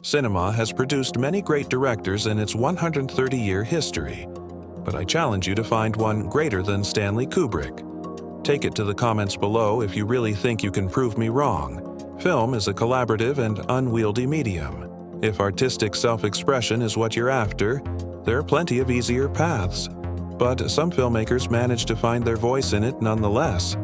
Cinema has produced many great directors in its 130-year history, but I challenge you to find one greater than Stanley Kubrick. Take it to the comments below if you really think you can prove me wrong. Film is a collaborative and unwieldy medium. If artistic self-expression is what you're after, there are plenty of easier paths. But some filmmakers manage to find their voice in it nonetheless.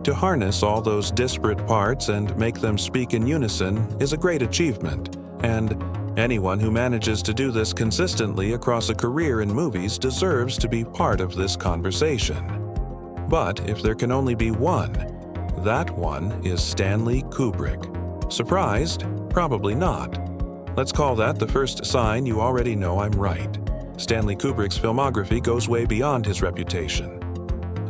To harness all those disparate parts and make them speak in unison is a great achievement, and anyone who manages to do this consistently across a career in movies deserves to be part of this conversation. But if there can only be one, that one is Stanley Kubrick. Surprised? Probably not. Let's call that the first sign you already know I'm right. Stanley Kubrick's filmography goes way beyond his reputation.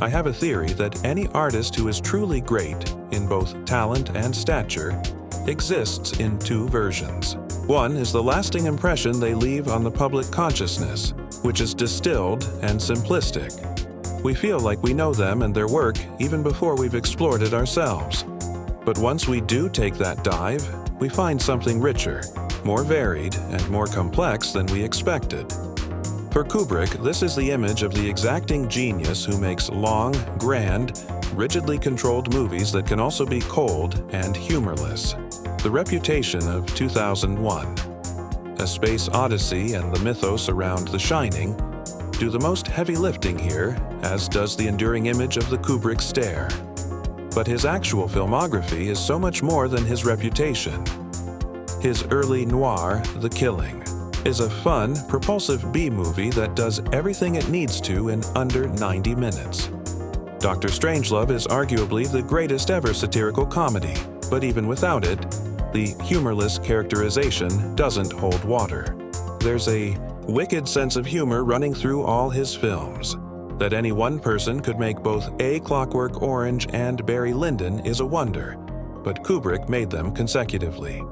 I have a theory that any artist who is truly great in both talent and stature exists in two versions. One is the lasting impression they leave on the public consciousness, which is distilled and simplistic. We feel like we know them and their work even before we've explored it ourselves. But once we do take that dive, we find something richer, more varied, and more complex than we expected. For Kubrick, this is the image of the exacting genius who makes long, grand, rigidly controlled movies that can also be cold and humorless. The reputation of 2001, A Space Odyssey, and the mythos around The Shining do the most heavy lifting here, as does the enduring image of the Kubrick stare. But his actual filmography is so much more than his reputation. His early noir, The Killing, is a fun, propulsive B-movie that does everything it needs to in under 90 minutes. Dr. Strangelove is arguably the greatest ever satirical comedy, but even without it, the humorless characterization doesn't hold water. There's a wicked sense of humor running through all his films. That any one person could make both A Clockwork Orange and Barry Lyndon is a wonder, but Kubrick made them consecutively.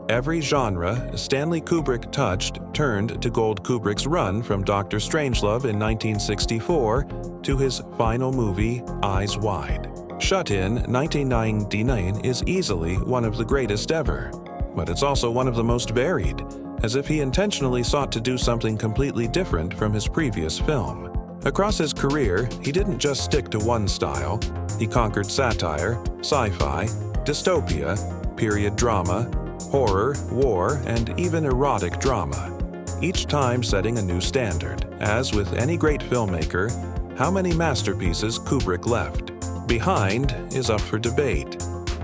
Every genre Stanley Kubrick touched turned to gold. Kubrick's run from Dr. Strangelove in 1964 to his final movie, Eyes Wide Shut in 1999 is easily one of the greatest ever, but it's also one of the most varied, as if he intentionally sought to do something completely different from his previous film. Across his career, he didn't just stick to one style. He conquered satire, sci-fi, dystopia, period drama, horror, war, and even erotic drama, each time setting a new standard. As with any great filmmaker, how many masterpieces Kubrick left behind is up for debate.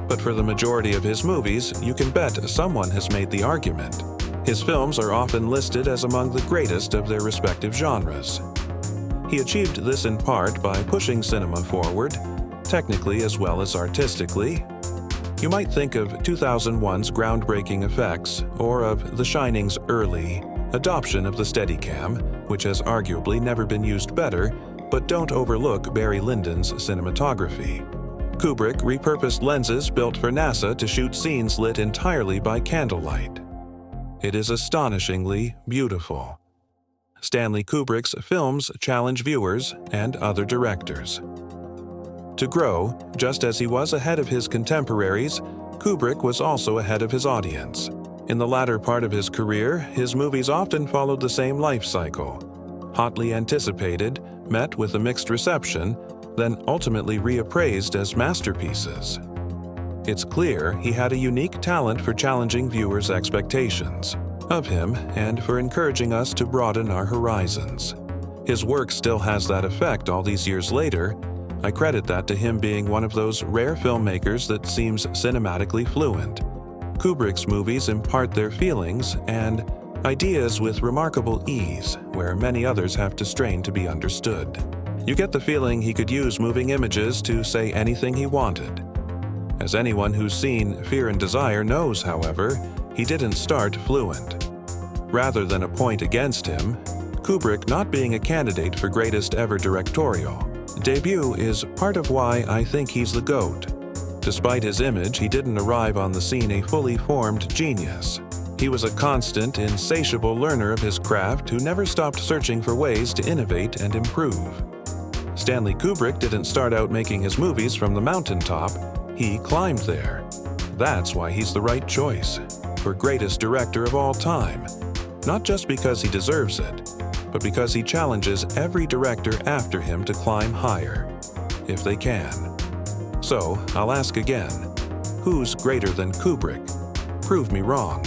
But for the majority of his movies, you can bet someone has made the argument. His films are often listed as among the greatest of their respective genres. He achieved this in part by pushing cinema forward, technically as well as artistically. You might think of 2001's groundbreaking effects, or of The Shining's early adoption of the Steadicam, which has arguably never been used better, but don't overlook Barry Lyndon's cinematography. Kubrick repurposed lenses built for NASA to shoot scenes lit entirely by candlelight. It is astonishingly beautiful. Stanley Kubrick's films challenge viewers and other directors to grow. Just as he was ahead of his contemporaries, Kubrick was also ahead of his audience. In the latter part of his career, his movies often followed the same life cycle. Hotly anticipated, met with a mixed reception, then ultimately reappraised as masterpieces. It's clear he had a unique talent for challenging viewers' expectations of him and for encouraging us to broaden our horizons. His work still has that effect all these years later. I credit that to him being one of those rare filmmakers that seems cinematically fluent. Kubrick's movies impart their feelings and ideas with remarkable ease, where many others have to strain to be understood. You get the feeling he could use moving images to say anything he wanted. As anyone who's seen Fear and Desire knows, however, he didn't start fluent. Rather than a point against him, Kubrick not being a candidate for greatest ever directorial debut is part of why I think he's the GOAT. Despite his image, he didn't arrive on the scene a fully formed genius. He was a constant, insatiable learner of his craft who never stopped searching for ways to innovate and improve. Stanley Kubrick didn't start out making his movies from the mountaintop, he climbed there. That's why he's the right choice. for greatest director of all time, not just because he deserves it, but because he challenges every director after him to climb higher, if they can. So, I'll ask again, who's greater than Kubrick? Prove me wrong.